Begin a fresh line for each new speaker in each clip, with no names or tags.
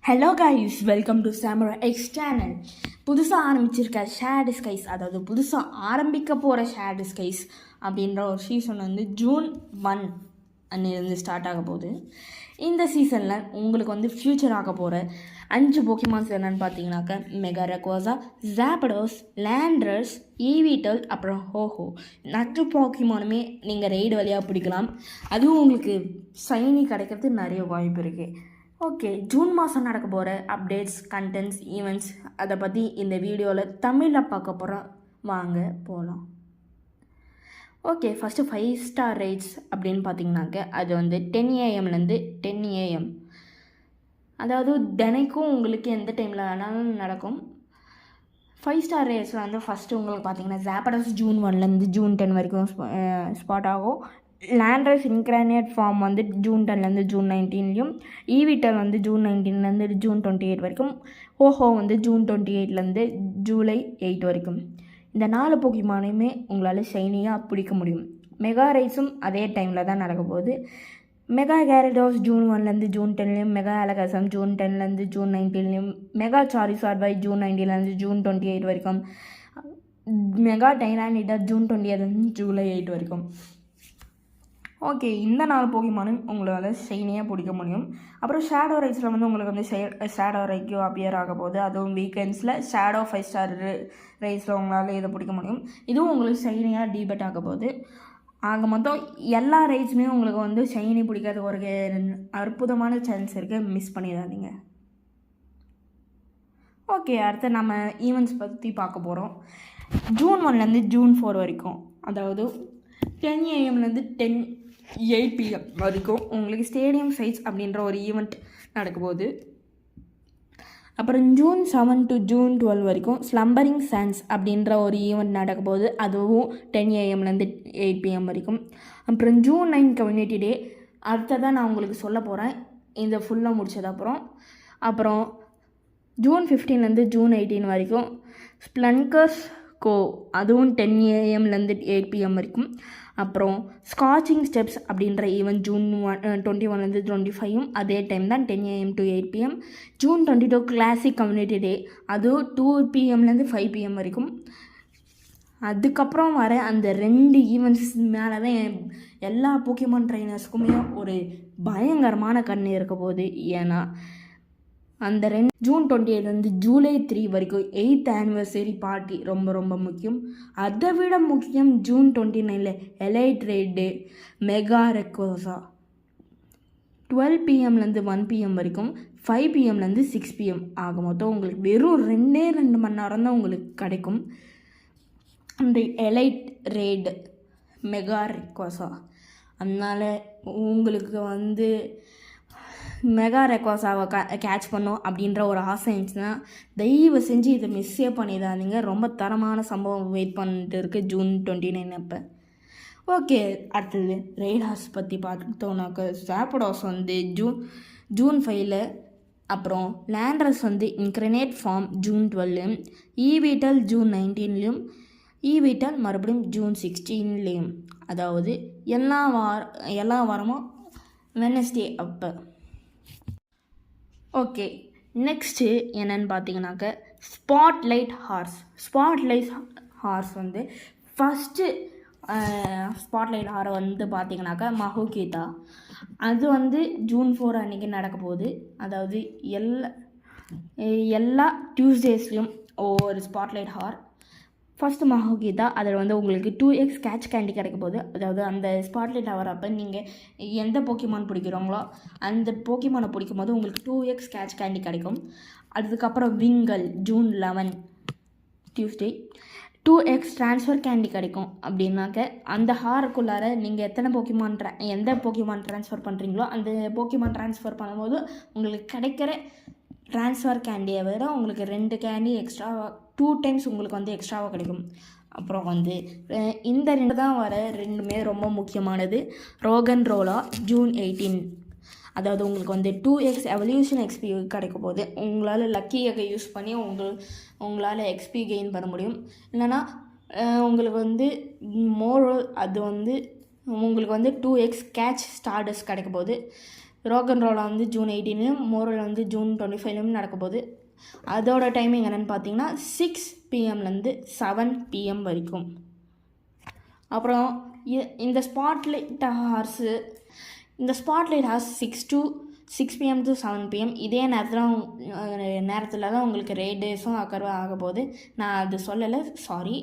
Hello guys, welcome to Samurai X channel. புதுசாக ஆரம்பிச்சிருக்க shade skies, அதாவது புதுசாக ஆரம்பிக்க போகிற ஷேட் ஸ்கைஸ் அப்படின்ற ஒரு சீசன் வந்து June 1 அன்னிலிருந்து ஸ்டார்ட் ஆக போகுது. இந்த சீசனில் உங்களுக்கு வந்து ஃப்யூச்சர் ஆக போகிற 5 போக்கிமான்ஸ் என்னென்னு பார்த்தீங்கன்னாக்க மெகா ரெக்வாசா, ஜாப்படோஸ், லேண்ட்ரஸ், ஈவிட்டல், அப்புறம் ஹோஹோ. 5 போக்கிமானுமே நீங்கள் ரெய்டு வழியாக பிடிக்கலாம். அதுவும் உங்களுக்கு சைனி கிடைக்கிறதுக்கு நிறைய வாய்ப்பு இருக்குது. ஓகே, ஜூன் மாதம் நடக்க போகிற அப்டேட்ஸ், கண்டென்ட்ஸ், ஈவெண்ட்ஸ் அதை பற்றி இந்த வீடியோவில் தமிழில் பார்க்க போகிறோம். வாங்க போகலாம். ஓகே, ஃபஸ்ட்டு 5 ஸ்டார் ரைட்ஸ் அப்படின்னு பார்த்தீங்கன்னாக்க அது வந்து 10 AM - 10 AM, அதாவது தினைக்கும் உங்களுக்கு எந்த டைமில் வேணாலும் நடக்கும். 5 ஸ்டார் ரேஸில் வந்து ஃபஸ்ட்டு உங்களுக்கு பார்த்தீங்கன்னா ஜாப்படஸ் June 1 June 10 வரைக்கும் ஸ்பாட் ஆகும். லேண்ட்ரஸ் இன்கிரானேட் ஃபார்ம் வந்து June 10 June 19 ஈவிட்டல் வந்து June 19 June 28 வரைக்கும். ஹோஹோ வந்து June 28 July 8 வரைக்கும். இந்த 4 போக்கிமானையுமே உங்களால் ஷைனியாக பிடிக்க முடியும். மெகா ரைஸும் அதே டைமில் தான் நடக்க போகுது. Mega Gyarados June 1 June 10 mega Alakazam June 10 June 19 mega Charizard Y June 19 June 28 வரைக்கும். மெகா டைனானிடா June 20 July 8 வரைக்கும். ஓகே, இந்த 4 போக்கிமானும் உங்களால் ஷைனியாக பிடிக்க முடியும். அப்புறம் ஷேடோ ரைஸில் வந்து உங்களுக்கு வந்து ஷேடோ ரைக்கோ அப்பியர் ஆக போகுது. அதுவும் வீக்கெண்ட்ஸில் ஷேடோ 5 ஸ்டார் ரைஸில் உங்களால் இதை பிடிக்க முடியும். இதுவும் உங்களுக்கு ஷைனியாக டீபெட் ஆக போகுது. ஆக மொத்தம் எல்லா ரைட்ஸுமே உங்களுக்கு வந்து ஷைனி பிடிக்காத ஒரு அற்புதமான சான்ஸ் இருக்குது, மிஸ் பண்ணிடாதீங்க. ஓகே, அடுத்து நம்ம ஈவெண்ட்ஸ் பற்றி பார்க்க போகிறோம். June 1 June 4 வரைக்கும், அதாவது 10 AM 8 PM வரைக்கும் உங்களுக்கு ஸ்டேடியம் சைட்ஸ் அப்படின்ற ஒரு ஈவெண்ட் நடக்க போகுது. அப்புறம் June 7 to June 12 வரைக்கும் ஸ்லம்பரிங் சான்ஸ் அப்படின்ற ஒரு ஈவெண்ட் நடக்க போகுது. அதுவும் 10 AM 8 PM வரைக்கும். அப்புறம் June 9 கம்யூனிட்டி டே அடுத்ததான் நான் உங்களுக்கு சொல்ல போகிறேன், இந்த ஃபுல்லாக முடிச்சதப்புறம். அப்புறம் June 15 June 18 வரைக்கும் ஸ்ப்ளன்கர்ஸ் கோ, அதுவும் 10 AM 8 PM வரைக்கும். அப்புறம் ஸ்காட்சிங் ஸ்டெப்ஸ் அப்படின்ற ஈவெண்ட் June 21 25 அதே டைம் தான் 10 AM to 8 PM. June 22 classic community டே, அதுவும் 2 PM 5 PM வரைக்கும். அதுக்கப்புறம் வர அந்த 2 ஈவெண்ட்ஸ் மேலே தான் எல்லா போக்கிமான் ட்ரைனர்ஸுக்குமே ஒரு பயங்கரமான கண்ணு இருக்க போகுது. ஏன்னா அந்த June 28 July 3 வரைக்கும் 8th anniversary பார்ட்டி ரொம்ப ரொம்ப முக்கியம். அதை விட முக்கியம் June 29 elite raid mega Rayquaza 12 PM 1 PM வரைக்கும், 5 PM 6 PM. ஆக மொத்தம் உங்களுக்கு வெறும் 2 மணி நேரம் தான் உங்களுக்கு கிடைக்கும் அந்த எலைட் ரெய்டு மெகா ரெக்வாசா. அதனால் உங்களுக்கு வந்து மெகா ரெக்வாசாவை கேட்ச் பண்ணோம் அப்படின்ற ஒரு ஆசை இருந்துச்சுன்னா தயவு செஞ்சு இதை மிஸ்ஸே பண்ணிடாதீங்க. ரொம்ப தரமான சம்பவம் வெயிட் பண்ணிட்டு இருக்குது June 29 அப்போ. ஓகே, அடுத்தது ரெய்டாஸ் பற்றி பார்த்தோன்னாக்க ஜாப்படாஸ் வந்து June 5, அப்புறம் லேண்ட்ரஸ் வந்து இன்கிரனேட் ஃபார்ம் June 12, ஈவிட்டல் June 19, ஈவிட்டல் மறுபடியும் June 16. அதாவது எல்லா வாரமும் வெனஸ்டே அப்போ. ஓகே, நெக்ஸ்ட்டு என்னென்னு பார்த்தீங்கன்னாக்க ஸ்பாட்லைட் ஹார்ஸ் வந்து ஃபஸ்ட்டு ஸ்பாட்லைட் ஹாரை வந்து பார்த்தீங்கன்னாக்கா மஹோகீதா. அது வந்து June 4 அன்றைக்கி நடக்க போகுது. அதாவது எல்லா டியூஸ்டேஸ்லேயும் ஒவ்வொரு ஸ்பாட்லைட் ஹார். ஃபஸ்ட்டு மஹோகீதா, அதில் வந்து உங்களுக்கு 2x கேட்ச் கேண்டி கிடைக்க போகுது. அதாவது அந்த ஸ்பாட்லைட் ஹவர் அப்போ நீங்கள் எந்த போக்கிமான் பிடிக்கிறோங்களோ அந்த போக்கிமானை பிடிக்கும் போது உங்களுக்கு 2x கேட்ச் கேண்டி கிடைக்கும். அதுக்கப்புறம் Vingal June 11 Tuesday 2x transfer candy கிடைக்கும். அப்படின்னாக்க அந்த ஹாருக்குள்ளார நீங்கள் எந்த போக்கிமான் ட்ரான்ஸ்ஃபர் பண்ணுறீங்களோ அந்த போக்கிமான் ட்ரான்ஸ்ஃபர் பண்ணும்போது உங்களுக்கு கிடைக்கிற ட்ரான்ஸ்ஃபர் கேண்டியை விட உங்களுக்கு 2 கேண்டி எக்ஸ்ட்ராவாக 2 times உங்களுக்கு வந்து எக்ஸ்ட்ராவாக கிடைக்கும். அப்புறம் வந்து இந்த 2 தான் வர 2மே ரொம்ப முக்கியமானது. ரோகன் ரோலா June 18, அதாவது உங்களுக்கு வந்து 2x எவல்யூஷன் எக்ஸ்பி கிடைக்க போகுது. உங்களால் லக்கியை யூஸ் பண்ணி உங்களால் எக்ஸ்பி கெயின் பண்ண முடியும். இல்லைனா உங்களுக்கு வந்து அது வந்து உங்களுக்கு வந்து 2x கேட்ச் ஸ்டார்டஸ் கிடைக்க போகுது. ரோகன் ரோலா வந்து ஜூன் 18 மோரல் வந்து ஜூன் 25 நடக்க போகுது. அதோட டைமிங் என்னென்னு பார்த்தீங்கன்னா 6 PM to 7 PM வரைக்கும். அப்புறம் இந்த ஸ்பாட்லைட் ஹார்ஸு இந்த spotlight hours 6 PM to 7 PM இதே நேரத்தில் தான் உங்களுக்கு ரேடேஸும் ஆக போகுது. நான் அது சொல்லலை, சாரி.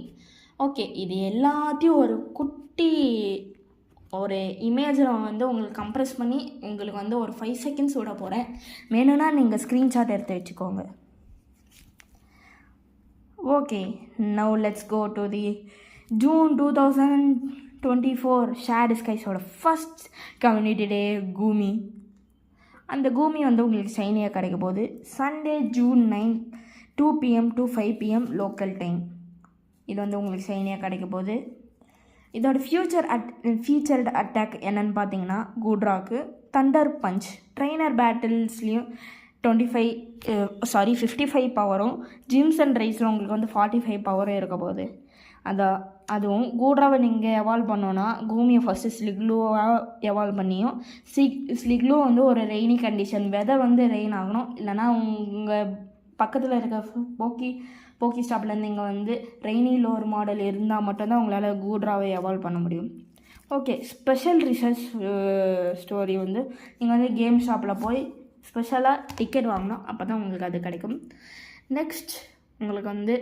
ஓகே, இது எல்லாத்தையும் ஒரு குட்டி ஒரு இமேஜில் உங்களுக்கு கம்ப்ரெஸ் பண்ணி உங்களுக்கு ஒரு 5 seconds விட போகிறேன். வேணும்னா நீங்கள் ஸ்க்ரீன்ஷாட் எடுத்து வச்சுக்கோங்க. Okay, now let's go to the June 2024 shared ஸ்கைஸோட ஃபஸ்ட் கம்யூனிட்டி டே கூமி. அந்த கூமி உங்களுக்கு ஷைனியாக கிடைக்க போகுது. Sunday June 9 2 PM to 5 PM local time. இது உங்களுக்கு ஷைனியாக கிடைக்க போகுது. இதோட ஃபீச்சர்டு அட்டாக் என்னென்னு பார்த்தீங்கன்னா கூட்ராக்கு தண்டர் பஞ்ச். ட்ரெயினர் பேட்டில்ஸ்லேயும் 55 பவரும், ஜிம்ஸ் அண்ட் ரைஸில் உங்களுக்கு 45 பவரும் இருக்க போகுது. அதுவும் கூட்ராவை நீங்கள் எவால்வ் பண்ணோன்னா கூமியை ஃபஸ்ட்டு ஸ்லிக்லூவாக எவால்வ் பண்ணியும் ஸ்லிக்லூ ஒரு ரெய்னி கண்டிஷன் வெதர் ரெயின் ஆகணும், இல்லைனா உங்கள் பக்கத்தில் இருக்க போக்கி ஸ்டாப்லேருந்து இங்கே ரெய்னி லோர் மாடல் இருந்தால் மட்டும்தான் உங்களால் கூட்ராவை எவால்வ் பண்ண முடியும். ஓகே, ஸ்பெஷல் ரிசர்ச் ஸ்டோரி நீங்கள் கேம் ஷாப்பில் போய் ஸ்பெஷலாக டிக்கெட் வாங்கணும், அப்போ தான் உங்களுக்கு அது கிடைக்கும். நெக்ஸ்ட் உங்களுக்கு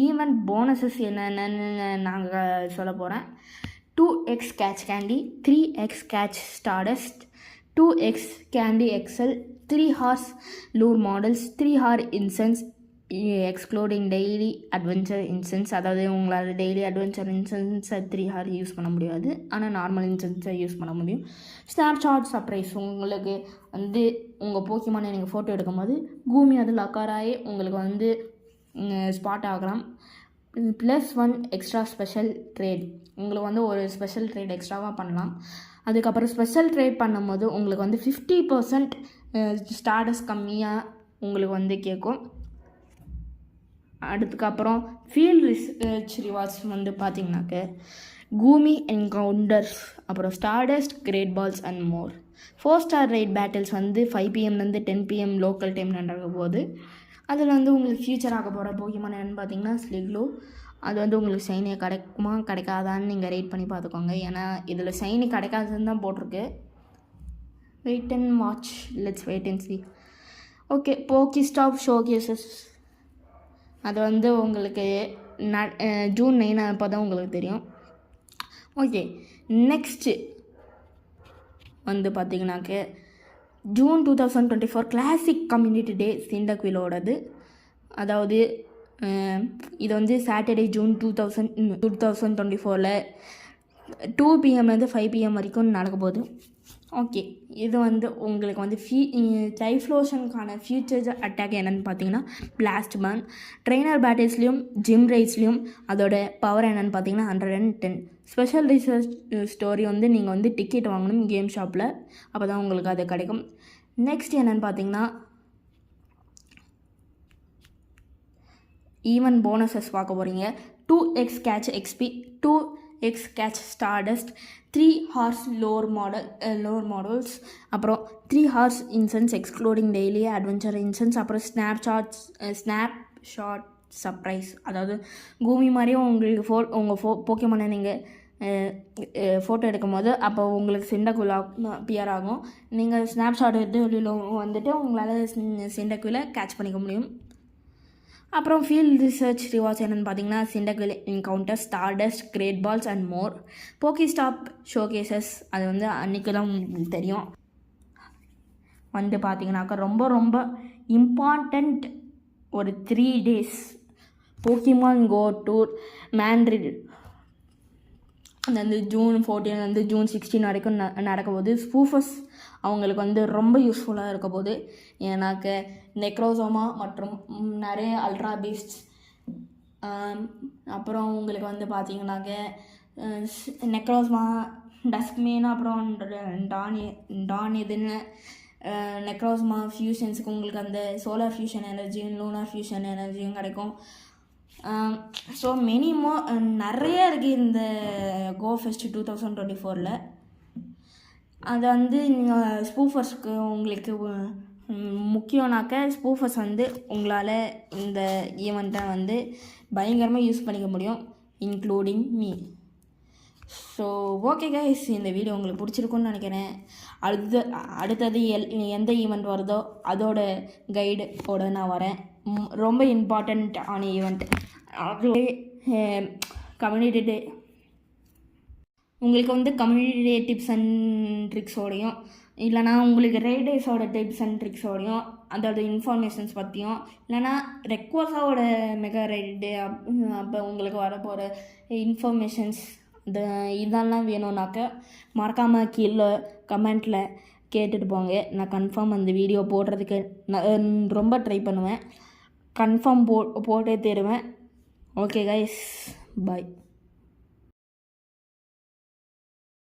ஈவெண்ட் போனஸஸ் என்னென்னு நாங்கள் சொல்ல போகிறேன். 2x catch candy, 3x catch stardust, 2x candy XL, 3 hours lure modules, 3 hour incense excluding daily adventure incense. அதாவது உங்களால் டெய்லி அட்வென்ச்சர் இன்சென்ஸை 3 ஹார் யூஸ் பண்ண முடியாது, ஆனால் நார்மல் இன்சென்ஸை யூஸ் பண்ண முடியும். ஸ்னாப்ஷாட் சர்ப்ரைஸ், உங்களுக்கு உங்கள் போக்கிமானை நீங்கள் ஃபோட்டோ எடுக்கும்போது கூமி அதில் அக்காராயே உங்களுக்கு ஸ்பாட் ஆகலாம். +1 எக்ஸ்ட்ரா ஸ்பெஷல் ட்ரேட், உங்களுக்கு ஒரு ஸ்பெஷல் ட்ரேட் எக்ஸ்ட்ராவாக பண்ணலாம். அதுக்கப்புறம் ஸ்பெஷல் ட்ரேட் பண்ணும்போது உங்களுக்கு 50% ஸ்டார்டஸ் கம்மியாக உங்களுக்கு கேட்கும். அதுக்கப்புறம் ஃபீல்ட் ரிசர்ச் ரிவார்ட்ஸ் பார்த்தீங்கன்னாக்க கூமி என்கவுண்டர்ஸ், அப்புறம் stardust, great balls and more. 4-star raid battles 5 PM to 10 PM local time நடக்க போகுது. அதில் உங்களுக்கு ஃபியூச்சர் ஆக போகிற போக்கிமான் என்னென்னு பார்த்தீங்கன்னா ஸ்லிக்லூ. அது உங்களுக்கு ஷைனியாக கிடைக்குமா கிடைக்காதான்னு நீங்கள் ரேட் பண்ணி பார்த்துக்கோங்க. ஏன்னா இதில் ஷைனி கிடைக்காதுன்னு தான் போட்டிருக்கு. Wait and watch, let's wait and see. Okay, PokeStop showcases அது உங்களுக்கு June 9 அப்போ தான் உங்களுக்கு தெரியும். ஓகே, நெக்ஸ்ட்டு பார்த்தீங்கன்னாக்க June 2024 கிளாசிக் கம்யூனிட்டி டே சிண்டக்விலோடது. அதாவது இது Saturday June 2024 2 PM to 5 PM வரைக்கும் நடக்க போகுது. ஓகே, இது உங்களுக்கு டைஃப்ளோஷனுக்கான ஃபியூச்சர்ஸ் அட்டாக் என்னென்னு பார்த்தீங்கன்னா பிளாஸ்ட் பர்ன். ட்ரெயினர் பேட்டில்ஸ்லேயும் ஜிம் ரைஸ்லேயும் அதோட பவர் என்னென்னு பார்த்தீங்கன்னா 110. ஸ்பெஷல் ரிசர்ச் ஸ்டோரி நீங்கள் டிக்கெட் வாங்கணும் கேம் ஷாப்பில், அப்போ தான் உங்களுக்கு அது கிடைக்கும். நெக்ஸ்ட் என்னென்னு பார்த்தீங்கன்னா ஈவென்ட் போனஸஸ் பார்க்க போகிறீங்க. 2x catch XP, 2x catch stardust, 3 hours lure modules, அப்புறம் 3 hours incense excluding daily adventure incense, அப்புறம் ஸ்னாப்ஷாட் சர்ப்ரைஸ். அதாவது கூமி மாதிரியும் உங்களுக்கு உங்கள் போக்கிமானை நீங்கள் ஃபோட்டோ எடுக்கும் போது அப்போ உங்களுக்கு சிண்டக்குள்ளே பியர் ஆகும். நீங்கள் ஸ்னாப்ஷாட் எடுத்து வெளியில் உங்களால் சிண்டக்குள்ளே கேட்ச் பண்ணிக்க முடியும். அப்புறம் ஃபீல்ட் ரிசர்ச் ரிவார்ட்ஸ் என்னென்னு பார்த்தீங்கன்னா சிண்டக்குவில் encounter, stardust, great balls and more. PokeStop showcases அது அன்றைக்கி தான் உங்களுக்கு தெரியும். பார்த்தீங்கன்னாக்கா ரொம்ப ரொம்ப இம்பார்ட்டண்ட் ஒரு 3 days போக்கிமான் கோ டூர் மேண்ட்ரிட் June 14 June 16 வரைக்கும் நடக்க போகுது. ஸ்பூஃபஸ் அவங்களுக்கு ரொம்ப யூஸ்ஃபுல்லாக இருக்க போகுது. ஏன்னாக்க நெக்ரோசோமா மற்றும் நிறைய அல்ட்ரா பீஸ்ட், அப்புறம் உங்களுக்கு பார்த்தீங்கன்னாக்க நெக்ரோசோமா, டஸ்க்மேன், அப்புறம் டான் இதுன்னு நெக்ரோசோமா ஃபியூஷன்ஸுக்கு உங்களுக்கு சோலார் ஃபியூஷன் எனர்ஜியும் லூனார் ஃபியூஷன் எனர்ஜியும் கிடைக்கும். ஸோ நிறைய இருக்குது இந்த கோ ஃபெஸ்ட் 2024. அதை வந்து நீங்கள் ஸ்பூஃபர்ஸ்க்கு உங்களுக்கு முக்கியம்னாக்க ஸ்பூஃபர்ஸ் வந்து உங்களால் இந்த ஈவெண்ட்டை வந்து பயங்கரமாக யூஸ் பண்ணிக்க முடியும், including me. So okay guys, இந்த வீடியோ உங்களுக்கு பிடிச்சிருக்குன்னு நினைக்கிறேன். அடுத்தது எந்த ஈவெண்ட் வருதோ அதோட கைடோட நான் வரேன். ரொம்ப இம்பார்ட்டண்ட்டான ஈவெண்ட் அது கம்யூனிட்டி டே. உங்களுக்கு வந்து கம்யூனிட்டி டே டிப்ஸ் அண்ட் ட்ரிக்ஸோடையும் இல்லைனா உங்களுக்கு ரைடர்ஸோட டிப்ஸ் அண்ட் ட்ரிக்ஸோடையும் அதோட இன்ஃபர்மேஷன்ஸ் பற்றியும் இல்லைனா ரெக்வர்ஸாவோட மெகா ரைடு அப்போ உங்களுக்கு வரப்போகிற இன்ஃபர்மேஷன்ஸ் இதெல்லாம் வேணும்னாக்க மறக்காமல் கீழே கமெண்ட்டில் கேட்டுட்டு போங்க. நான் கன்ஃபார்ம் அந்த வீடியோ போடுறதுக்கு நான் ரொம்ப ட்ரை பண்ணுவேன். கன்ஃபார்ம் போட்டே தருவேன். ஓகே கைஸ், பாய்.